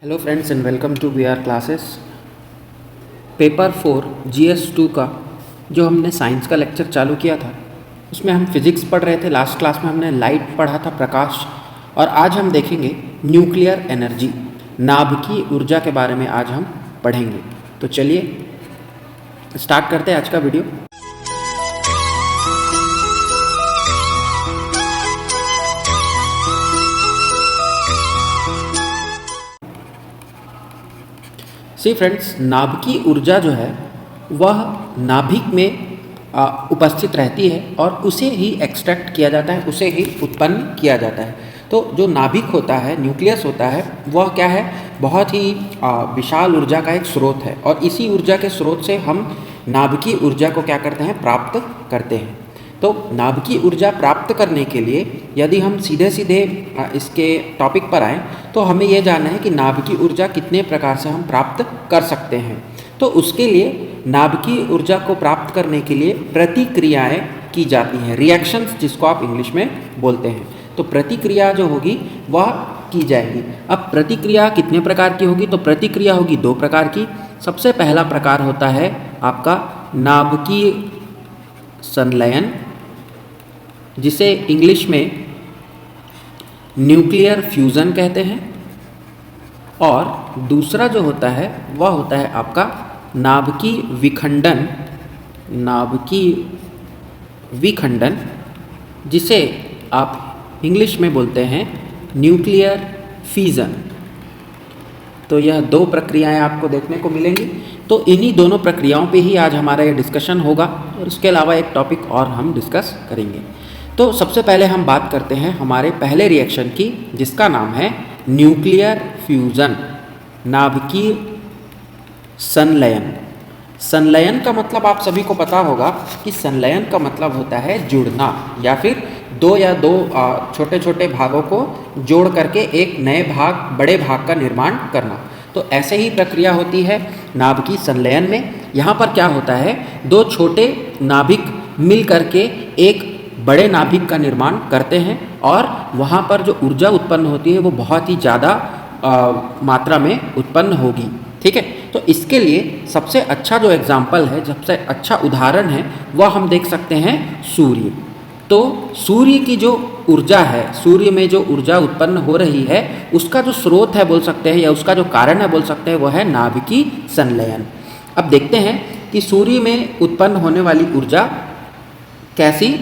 Hello friends and welcome to V R classes. Paper 4 GS2 का जो हमने science का लेक्चर चालू किया था उसमें हम फिजिक्स पढ़ रहे थे। लास्ट क्लास में हमने लाइट पढ़ा था, प्रकाश, और आज हम देखेंगे न्यूक्लियर एनर्जी, नाभिकीय ऊर्जा के बारे में आज हम पढ़ेंगे। तो चलिए स्टार्ट करते हैं आज का वीडियो। सी फ्रेंड्स, नाभिकीय ऊर्जा जो है वह नाभिक में उपस्थित रहती है और उसे ही एक्सट्रैक्ट किया जाता है, उसे ही उत्पन्न किया जाता है। तो जो नाभिक होता है, न्यूक्लियस होता है, वह क्या है, बहुत ही विशाल ऊर्जा का एक स्रोत है और इसी ऊर्जा के स्रोत से हम नाभिकीय ऊर्जा को क्या करते हैं, प्राप्त करते हैं। तो नाभिकीय ऊर्जा प्राप्त करने के लिए यदि हम सीधे सीधे इसके टॉपिक पर आएँ तो हमें यह जानना है कि नाभिकीय ऊर्जा कितने प्रकार से हम प्राप्त कर सकते हैं। तो उसके लिए नाभिकीय ऊर्जा को प्राप्त करने के लिए प्रतिक्रियाएं की जाती हैं, रिएक्शंस जिसको आप इंग्लिश में बोलते हैं। तो प्रतिक्रिया जो होगी वह की जाएगी। अब प्रतिक्रिया कितने प्रकार की होगी, तो प्रतिक्रिया होगी दो प्रकार की। सबसे पहला प्रकार होता है आपका नाभिकीय संलयन, जिसे इंग्लिश में न्यूक्लियर फ्यूज़न कहते हैं, और दूसरा जो होता है वह होता है आपका नाभिकीय विखंडन, नाभिकीय विखंडन, जिसे आप इंग्लिश में बोलते हैं न्यूक्लियर फिजन। तो यह दो प्रक्रियाएं आपको देखने को मिलेंगी। तो इन्हीं दोनों प्रक्रियाओं पे ही आज हमारा ये डिस्कशन होगा और इसके अलावा एक टॉपिक और हम डिस्कस करेंगे। तो सबसे पहले हम बात करते हैं हमारे पहले रिएक्शन की, जिसका नाम है न्यूक्लियर फ्यूज़न, नाभिकीय संलयन। संलयन का मतलब आप सभी को पता होगा कि संलयन का मतलब होता है जुड़ना, या फिर दो छोटे छोटे भागों को जोड़ करके एक नए भाग, बड़े भाग का निर्माण करना। तो ऐसे ही प्रक्रिया होती है नाभिकीय संलयन में। यहाँ पर क्या होता है, दो छोटे नाभिक मिल करके एक बड़े नाभिक का निर्माण करते हैं और वहाँ पर जो ऊर्जा उत्पन्न होती है वो बहुत ही ज़्यादा मात्रा में उत्पन्न होगी। ठीक है, तो इसके लिए सबसे अच्छा जो एग्जाम्पल है, सबसे अच्छा उदाहरण है, वह हम देख सकते हैं सूर्य। तो सूर्य की जो ऊर्जा है, सूर्य में जो ऊर्जा उत्पन्न हो रही है, उसका जो स्रोत है बोल सकते हैं, या उसका जो कारण है बोल सकते हैं, वह है नाभिकीय संलयन। अब देखते हैं कि सूर्य में उत्पन्न होने वाली ऊर्जा कैसी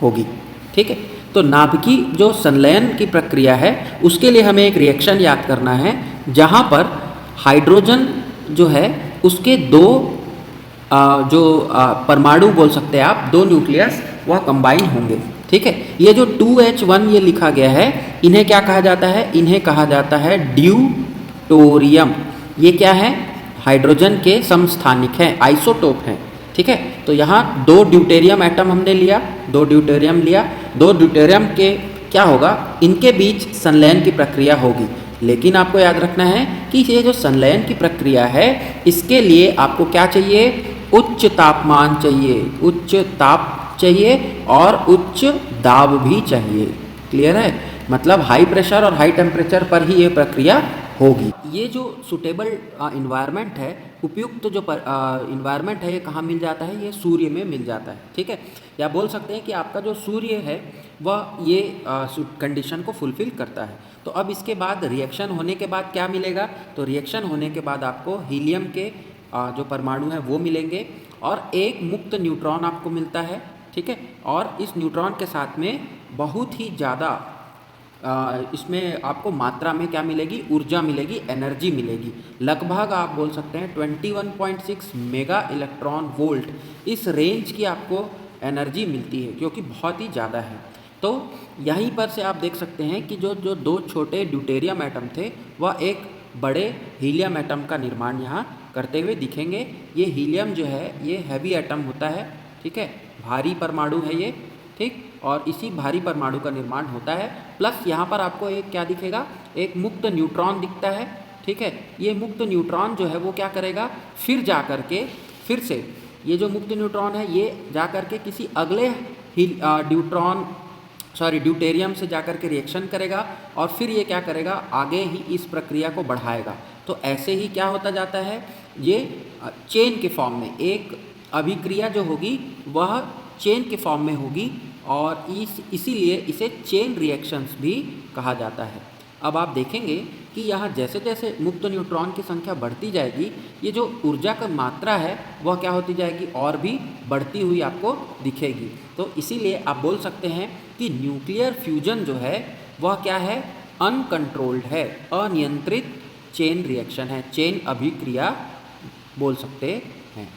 होगी। ठीक है, तो नाभिकीय जो संलयन की प्रक्रिया है उसके लिए हमें एक रिएक्शन याद करना है, जहाँ पर हाइड्रोजन जो है उसके दो परमाणु बोल सकते हैं आप, दो न्यूक्लियस, वह कंबाइन होंगे। ठीक है, ये जो 2H1 ये लिखा गया है, इन्हें क्या कहा जाता है, इन्हें कहा जाता है ड्यूटोरियम। ये क्या है, हाइड्रोजन के समस्थानिक हैं, आइसोटोप हैं। ठीक है, तो यहाँ दो ड्यूटेरियम एटम हमने लिया, दो ड्यूटेरियम लिया, दो ड्यूटेरियम के क्या होगा, इनके बीच संलयन की प्रक्रिया होगी। लेकिन आपको याद रखना है कि ये जो संलयन की प्रक्रिया है, इसके लिए आपको क्या चाहिए, उच्च तापमान चाहिए, उच्च ताप चाहिए और उच्च दाब भी चाहिए। क्लियर है, मतलब हाई प्रेशर और हाई टेम्परेचर पर ही ये प्रक्रिया होगी। ये जो सुटेबल इन्वायरमेंट है, उपयुक्त जो इन्वायरमेंट है, ये कहाँ मिल जाता है, ये सूर्य में मिल जाता है। ठीक है, या बोल सकते हैं कि आपका जो सूर्य है वह ये कंडीशन को फुलफिल करता है। तो अब इसके बाद रिएक्शन होने के बाद क्या मिलेगा, तो रिएक्शन होने के बाद आपको हीलियम के जो परमाणु हैं वो मिलेंगे और एक मुक्त न्यूट्रॉन आपको मिलता है। ठीक है, और इस न्यूट्रॉन के साथ में बहुत ही ज़्यादा इसमें आपको मात्रा में क्या मिलेगी, ऊर्जा मिलेगी, एनर्जी मिलेगी। लगभग आप बोल सकते हैं 21.6 मेगा इलेक्ट्रॉन वोल्ट, इस रेंज की आपको एनर्जी मिलती है, क्योंकि बहुत ही ज़्यादा है। तो यहीं पर से आप देख सकते हैं कि जो दो छोटे ड्यूटेरियम एटम थे वह एक बड़े हीलियम एटम का निर्माण यहाँ करते हुए दिखेंगे। ये हीलियम जो है ये हैवी एटम होता है। ठीक है, भारी परमाणु है ये। ठीक, और इसी भारी परमाणु का निर्माण होता है। प्लस यहाँ पर आपको एक क्या दिखेगा, एक मुक्त न्यूट्रॉन दिखता है। ठीक है, ये मुक्त न्यूट्रॉन जो है वो क्या करेगा, फिर जा कर के फिर से ये जो मुक्त न्यूट्रॉन है ये जा कर के किसी अगले न्यूट्रॉन ड्यूटेरियम से जाकर के रिएक्शन करेगा और फिर ये क्या करेगा, आगे ही इस प्रक्रिया को बढ़ाएगा। तो ऐसे ही क्या होता जाता है, ये चेन के फॉर्म में एक अभिक्रिया जो होगी वह चेन के फॉर्म में होगी और इसीलिए इसे चेन रिएक्शंस भी कहा जाता है। अब आप देखेंगे कि यहाँ जैसे जैसे मुक्त न्यूट्रॉन की संख्या बढ़ती जाएगी, ये जो ऊर्जा की मात्रा है वह क्या होती जाएगी, और भी बढ़ती हुई आपको दिखेगी। तो इसीलिए आप बोल सकते हैं कि न्यूक्लियर फ्यूजन जो है वह क्या है, अनकंट्रोल्ड है, अनियंत्रित चेन रिएक्शन है, चेन अभिक्रिया बोल सकते हैं।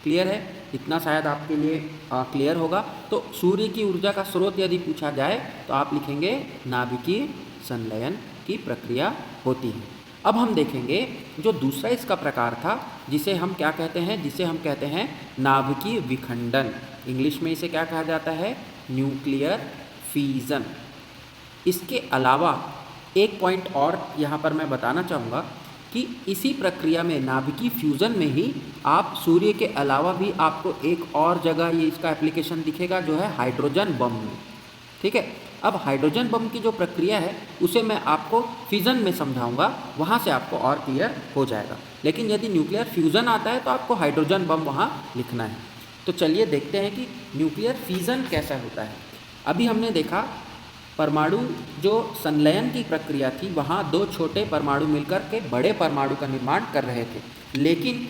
क्लियर है? इतना शायद आपके लिए क्लियर होगा। तो सूर्य की ऊर्जा का स्रोत यदि पूछा जाए तो आप लिखेंगे नाभिकीय संलयन की प्रक्रिया होती है। अब हम देखेंगे जो दूसरा इसका प्रकार था जिसे हम क्या कहते हैं, जिसे हम कहते हैं नाभिकीय विखंडन। इंग्लिश में इसे क्या कहा जाता है, न्यूक्लियर फिजन। इसके अलावा एक पॉइंट और यहाँ पर मैं बताना चाहूँगा कि इसी प्रक्रिया में नाभिकीय फ्यूज़न में ही आप सूर्य के अलावा भी आपको एक और जगह ये इसका एप्लीकेशन दिखेगा जो है हाइड्रोजन बम में। ठीक है, अब हाइड्रोजन बम की जो प्रक्रिया है उसे मैं आपको फिजन में समझाऊंगा, वहाँ से आपको और क्लियर हो जाएगा। लेकिन यदि न्यूक्लियर फ्यूज़न आता है तो आपको हाइड्रोजन बम वहाँ लिखना है। तो चलिए देखते हैं कि न्यूक्लियर फिजन कैसा होता है। अभी हमने देखा परमाणु जो संलयन की प्रक्रिया थी, वहाँ दो छोटे परमाणु मिलकर के बड़े परमाणु का निर्माण कर रहे थे, लेकिन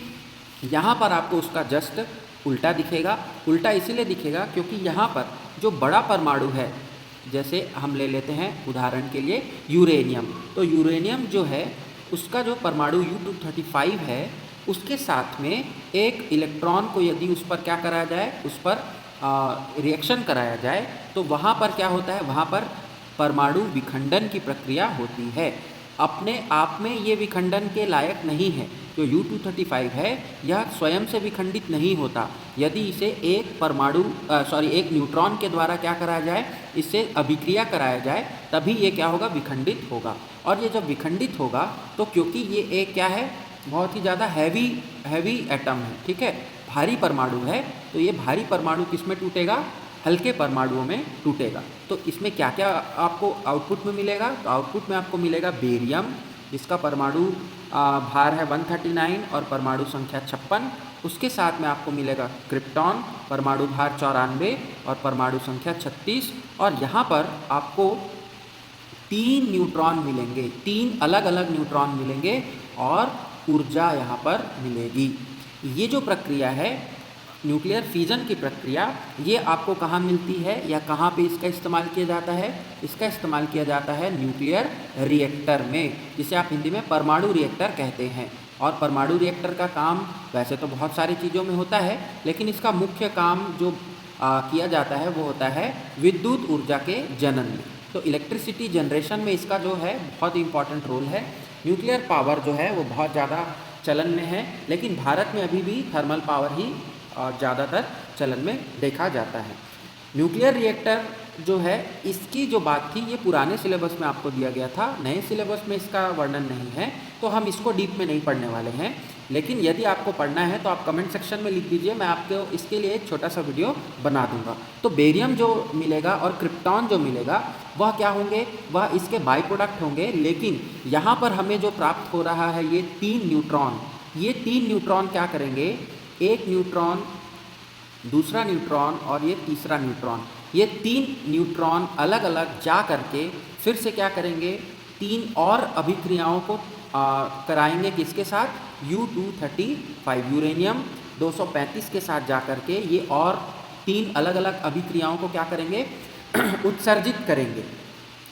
यहाँ पर आपको उसका जस्ट उल्टा दिखेगा। उल्टा इसीलिए दिखेगा क्योंकि यहाँ पर जो बड़ा परमाणु है, जैसे हम ले लेते हैं उदाहरण के लिए यूरेनियम, तो यूरेनियम जो है उसका जो परमाणु U-235 है उसके साथ में एक इलेक्ट्रॉन को यदि उस पर क्या कराया जाए, उस पर रिएक्शन कराया जाए तो वहाँ पर क्या होता है, वहाँ पर परमाणु विखंडन की प्रक्रिया होती है। अपने आप में ये विखंडन के लायक नहीं है। जो U-235 है यह स्वयं से विखंडित नहीं होता। यदि इसे एक न्यूट्रॉन के द्वारा क्या कराया जाए, इससे अभिक्रिया कराया जाए, तभी ये क्या होगा, विखंडित होगा। और ये जब विखंडित होगा तो क्योंकि ये एक क्या है, बहुत ही ज़्यादा हैवी एटम है, ठीक है, भारी परमाणु है, तो ये भारी परमाणु किस में टूटेगा, हल्के परमाणुओं में टूटेगा। तो इसमें क्या क्या आपको आउटपुट में मिलेगा, तो आउटपुट में आपको मिलेगा बेरियम, जिसका परमाणु भार है 139 और परमाणु संख्या 56। उसके साथ में आपको मिलेगा क्रिप्टॉन, परमाणु भार 94 और परमाणु संख्या 36। और यहाँ पर आपको 3 न्यूट्रॉन मिलेंगे, 3 अलग अलग न्यूट्रॉन मिलेंगे और ऊर्जा यहाँ पर मिलेगी। ये जो प्रक्रिया है न्यूक्लियर फिजन की प्रक्रिया, ये आपको कहाँ मिलती है या कहाँ पे इसका इस्तेमाल किया जाता है, इसका इस्तेमाल किया जाता है न्यूक्लियर रिएक्टर में, जिसे आप हिंदी में परमाणु रिएक्टर कहते हैं। और परमाणु रिएक्टर का काम वैसे तो बहुत सारी चीज़ों में होता है, लेकिन इसका मुख्य काम जो किया जाता है वो होता है विद्युत ऊर्जा के जनन में। तो इलेक्ट्रिसिटी जनरेशन में इसका जो है बहुत इंपॉर्टेंट रोल है। न्यूक्लियर पावर जो है वो बहुत ज़्यादा चलन में है, लेकिन भारत में अभी भी थर्मल पावर ही ज़्यादातर चलन में देखा जाता है। न्यूक्लियर रिएक्टर जो है, इसकी जो बात थी ये पुराने सिलेबस में आपको दिया गया था, नए सिलेबस में इसका वर्णन नहीं है, तो हम इसको डीप में नहीं पढ़ने वाले हैं। लेकिन यदि आपको पढ़ना है तो आप कमेंट सेक्शन में लिख दीजिए, मैं आपको इसके लिए एक छोटा सा वीडियो बना दूंगा। तो बेरियम जो मिलेगा और क्रिप्टॉन जो मिलेगा वह क्या होंगे, वह इसके बाई प्रोडक्ट होंगे। लेकिन यहाँ पर हमें जो प्राप्त हो रहा है ये 3 न्यूट्रॉन, ये 3 न्यूट्रॉन क्या करेंगे, एक न्यूट्रॉन, दूसरा न्यूट्रॉन और ये तीसरा न्यूट्रॉन, ये 3 न्यूट्रॉन अलग अलग जा करके फिर से क्या करेंगे, 3 और अभिक्रियाओं को कराएंगे किसके साथ, U-235 यूरेनियम 235 के साथ जा करके ये और 3 अलग अलग अभिक्रियाओं को क्या करेंगे उत्सर्जित करेंगे।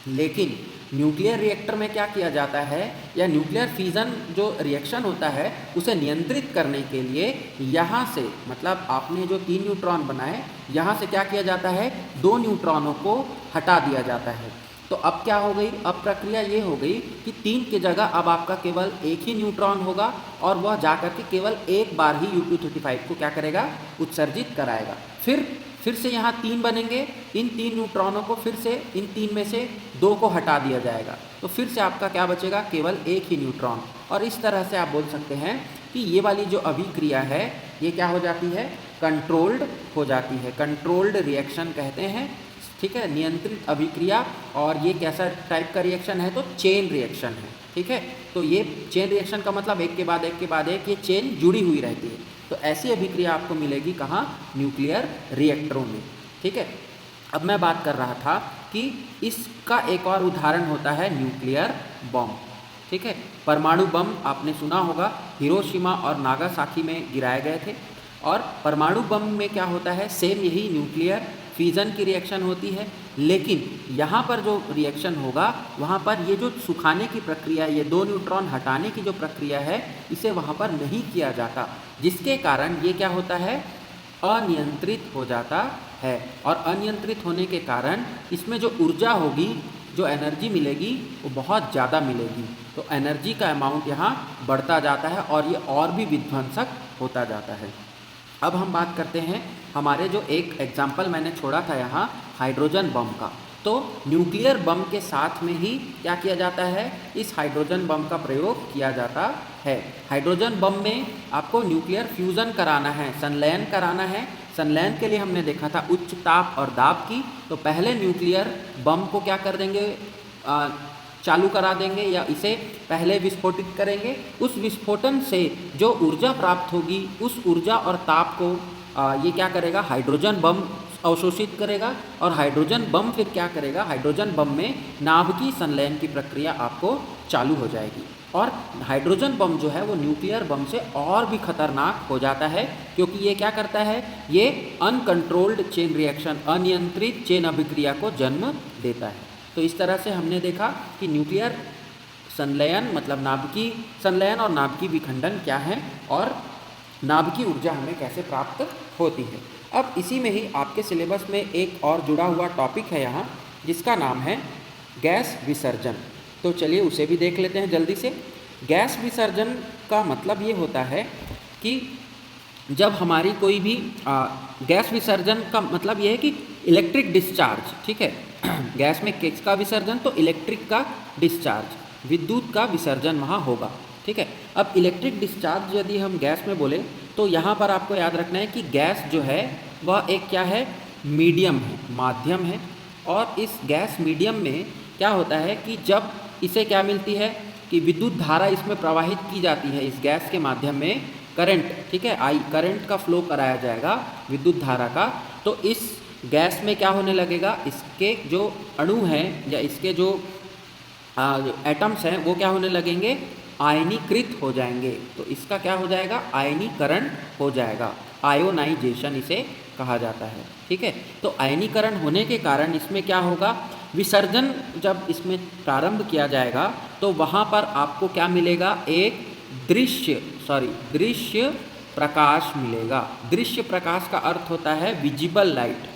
लेकिन न्यूक्लियर रिएक्टर में क्या किया जाता है, या न्यूक्लियर फिजन जो रिएक्शन होता है उसे नियंत्रित करने के लिए यहाँ से, मतलब आपने जो 3 न्यूट्रॉन बनाए, यहाँ से क्या किया जाता है, 2 न्यूट्रॉनों को हटा दिया जाता है। तो अब क्या हो गई, अब प्रक्रिया ये हो गई कि 3 की जगह अब आपका केवल एक ही न्यूट्रॉन होगा और वह जाकर के केवल एक बार ही U-235 को क्या करेगा, उत्सर्जित कराएगा। फिर से यहाँ 3 बनेंगे, इन 3 न्यूट्रॉनों को फिर से इन 3 में से 2 को हटा दिया जाएगा, तो फिर से आपका क्या बचेगा, केवल एक ही न्यूट्रॉन। और इस तरह से आप बोल सकते हैं कि ये वाली जो अभिक्रिया है ये क्या हो जाती है, कंट्रोल्ड हो जाती है, कंट्रोल्ड रिएक्शन कहते हैं। ठीक है, नियंत्रित अभिक्रिया। और ये कैसा टाइप का रिएक्शन है, तो चेन रिएक्शन है। ठीक है, तो ये चेन रिएक्शन का मतलब एक के बाद एक के बाद एक ये चेन जुड़ी हुई रहती है। तो ऐसी अभिक्रिया आपको मिलेगी कहाँ, न्यूक्लियर रिएक्टरों में। ठीक है, अब मैं बात कर रहा था कि इसका एक और उदाहरण होता है न्यूक्लियर बम। ठीक है, परमाणु बम आपने सुना होगा, हिरोशिमा और नागासाकी में गिराए गए थे। और परमाणु बम में क्या होता है, सेम यही न्यूक्लियर फिजन की रिएक्शन होती है, लेकिन यहाँ पर जो रिएक्शन होगा वहाँ पर ये जो सुखाने की प्रक्रिया, ये 2 न्यूट्रॉन हटाने की जो प्रक्रिया है, इसे वहाँ पर नहीं किया जाता, जिसके कारण ये क्या होता है, अनियंत्रित हो जाता है। और अनियंत्रित होने के कारण इसमें जो ऊर्जा होगी, जो एनर्जी मिलेगी, वो बहुत ज़्यादा मिलेगी। तो एनर्जी का अमाउंट यहाँ बढ़ता जाता है और ये और भी विध्वंसक होता जाता है। अब हम बात करते हैं हमारे जो एक एग्जाम्पल मैंने छोड़ा था यहाँ हाइड्रोजन बम का। तो न्यूक्लियर बम के साथ में ही क्या किया जाता है, इस हाइड्रोजन बम का प्रयोग किया जाता है। हाइड्रोजन बम में आपको न्यूक्लियर फ्यूज़न कराना है, संलयन कराना है। संलयन के लिए हमने देखा था उच्च ताप और दाब की। तो पहले न्यूक्लियर बम को क्या कर देंगे, चालू करा देंगे या इसे पहले विस्फोटित करेंगे। उस विस्फोटन से जो ऊर्जा प्राप्त होगी, उस ऊर्जा और ताप को ये क्या करेगा, हाइड्रोजन बम अवशोषित करेगा। और हाइड्रोजन बम फिर क्या करेगा, हाइड्रोजन बम में नाभिकीय संलयन की प्रक्रिया आपको चालू हो जाएगी। और हाइड्रोजन बम जो है वो न्यूक्लियर बम से और भी खतरनाक हो जाता है, क्योंकि ये क्या करता है, ये अनकंट्रोल्ड चेन रिएक्शन, अनियंत्रित चेन अभिक्रिया को जन्म देता है। तो इस तरह से हमने देखा कि न्यूक्लियर संलयन मतलब नाभिकीय संलयन और नाभिकीय विखंडन क्या है, और नाभिकीय ऊर्जा हमें कैसे प्राप्त होती है। अब इसी में ही आपके सिलेबस में एक और जुड़ा हुआ टॉपिक है यहाँ, जिसका नाम है गैस विसर्जन। तो चलिए उसे भी देख लेते हैं जल्दी से। गैस विसर्जन का मतलब ये होता है कि जब हमारी कोई भी गैस विसर्जन का मतलब ये है कि इलेक्ट्रिक डिस्चार्ज। ठीक है, गैस में किसका विसर्जन, तो इलेक्ट्रिक का डिस्चार्ज, विद्युत का विसर्जन वहाँ होगा। ठीक है, अब इलेक्ट्रिक डिस्चार्ज यदि हम गैस में बोले तो यहाँ पर आपको याद रखना है कि गैस जो है वह एक क्या है, मीडियम है, माध्यम है। और इस गैस मीडियम में क्या होता है कि जब इसे क्या मिलती है कि विद्युत धारा इसमें प्रवाहित की जाती है, इस गैस के माध्यम में करंट, ठीक है, करंट का फ्लो कराया जाएगा विद्युत धारा का। तो इस गैस में क्या होने लगेगा, इसके जो अणु हैं या इसके जो एटम्स हैं वो क्या होने लगेंगे, आयनीकृत हो जाएंगे। तो इसका क्या हो जाएगा, आयनीकरण हो जाएगा, आयोनाइजेशन इसे कहा जाता है। ठीक है, तो आयनीकरण होने के कारण इसमें क्या होगा, विसर्जन जब इसमें प्रारंभ किया जाएगा तो वहाँ पर आपको क्या मिलेगा, एक दृश्य प्रकाश मिलेगा। दृश्य प्रकाश का अर्थ होता है विजिबल लाइट,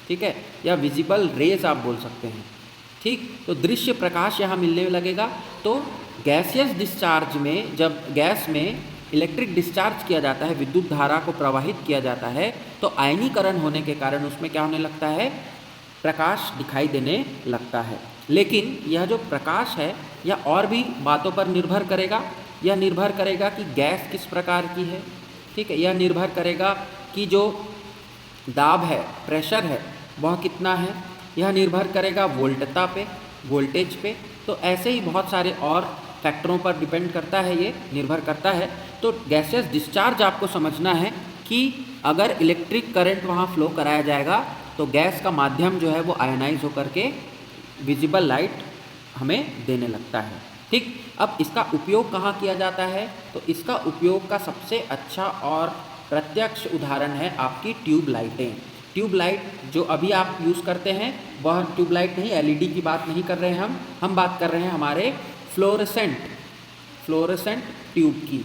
ठीक है, या विजिबल रेज आप बोल सकते हैं। ठीक, तो दृश्य प्रकाश यहाँ मिलने लगेगा। तो गैसियस डिस्चार्ज में जब गैस में इलेक्ट्रिक डिस्चार्ज किया जाता है, विद्युत धारा को प्रवाहित किया जाता है, तो आयनीकरण होने के कारण उसमें क्या होने लगता है, प्रकाश दिखाई देने लगता है। लेकिन यह जो प्रकाश है यह और भी बातों पर निर्भर करेगा। यह निर्भर करेगा कि गैस किस प्रकार की है। ठीक है, यह निर्भर करेगा कि जो दाब है, प्रेशर है, वह कितना है। यह निर्भर करेगा वोल्टता पे, वोल्टेज पे। तो ऐसे ही बहुत सारे और फैक्टरों पर डिपेंड करता है, ये निर्भर करता है। तो गैसियस डिस्चार्ज आपको समझना है कि अगर इलेक्ट्रिक करंट वहाँ फ्लो कराया जाएगा तो गैस का माध्यम जो है वो आयोनाइज होकर के विजिबल लाइट हमें देने लगता है। ठीक, अब इसका उपयोग कहाँ किया जाता है, तो इसका उपयोग का सबसे अच्छा और प्रत्यक्ष उदाहरण है आपकी ट्यूब लाइटें। ट्यूब लाइट जो अभी आप यूज़ करते हैं वह ट्यूब लाइट नहीं, एलईडी की बात नहीं कर रहे हैं हम बात कर रहे हैं हमारे फ्लोरेसेंट ट्यूब की।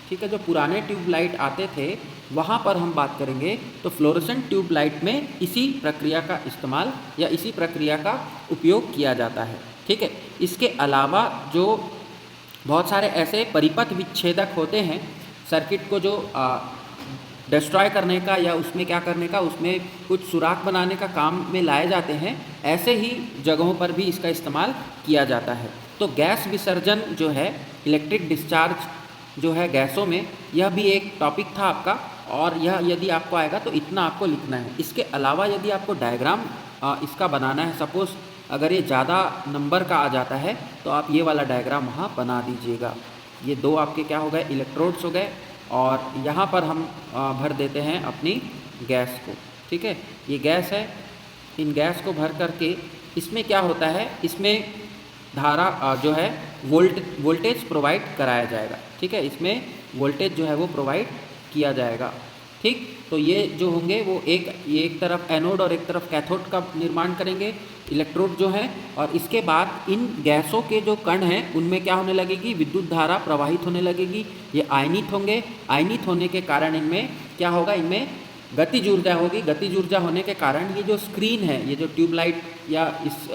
ठीक है, जो पुराने ट्यूब लाइट आते थे वहाँ पर हम बात करेंगे। तो फ्लोरेसेंट ट्यूब लाइट में इसी प्रक्रिया का इस्तेमाल या इसी प्रक्रिया का उपयोग किया जाता है। ठीक है, इसके अलावा जो बहुत सारे ऐसे परिपथ विच्छेदक होते हैं, सर्किट को जो डिस्ट्रॉय करने का या उसमें क्या करने का, उसमें कुछ सुराख बनाने का काम में लाए जाते हैं, ऐसे ही जगहों पर भी इसका इस्तेमाल किया जाता है। तो गैस विसर्जन जो है, इलेक्ट्रिक डिस्चार्ज जो है गैसों में, यह भी एक टॉपिक था आपका। और यह यदि आपको आएगा तो इतना आपको लिखना है। इसके अलावा यदि आपको डायग्राम इसका बनाना है। सपोज़ अगर ये ज़्यादा नंबर का आ जाता है तो आप ये वाला डायग्राम वहाँ बना दीजिएगा। ये दो आपके क्या हो गए, इलेक्ट्रोड्स हो गए, और यहाँ पर हम भर देते हैं अपनी गैस को। ठीक है, ये गैस है, इन गैस को भर करके इसमें क्या होता है, इसमें धारा जो है वोल्टेज प्रोवाइड कराया जाएगा। ठीक है, इसमें वोल्टेज जो है वो प्रोवाइड किया जाएगा। ठीक, तो ये जो होंगे वो ये एक तरफ एनोड और एक तरफ कैथोड का निर्माण करेंगे, इलेक्ट्रोड जो है, और इसके बाद इन गैसों के जो कण हैं उनमें क्या होने लगेगी, विद्युत धारा प्रवाहित होने लगेगी। ये आयनित होंगे, आयनित होने के कारण इनमें क्या होगा, इनमें गतिज ऊर्जा होगी। गतिज ऊर्जा होने के कारण ये जो स्क्रीन है, ये जो ट्यूबलाइट या इस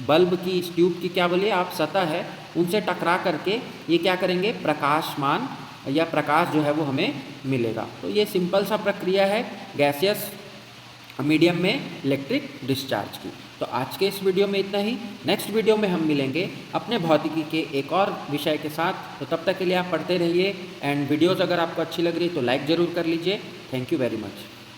बल्ब की, इस ट्यूब की क्या बोलिए आप, सतह है, उनसे टकरा करके ये क्या करेंगे, प्रकाशमान या प्रकाश जो है वो हमें मिलेगा। तो ये सिंपल सा प्रक्रिया है गैसियस मीडियम में इलेक्ट्रिक डिस्चार्ज की। तो आज के इस वीडियो में इतना ही। नेक्स्ट वीडियो में हम मिलेंगे अपने भौतिकी के एक और विषय के साथ। तो तब तक के लिए आप पढ़ते रहिए, एंड वीडियोज़ अगर आपको अच्छी लग रही है तो लाइक ज़रूर कर लीजिए। Thank you very much.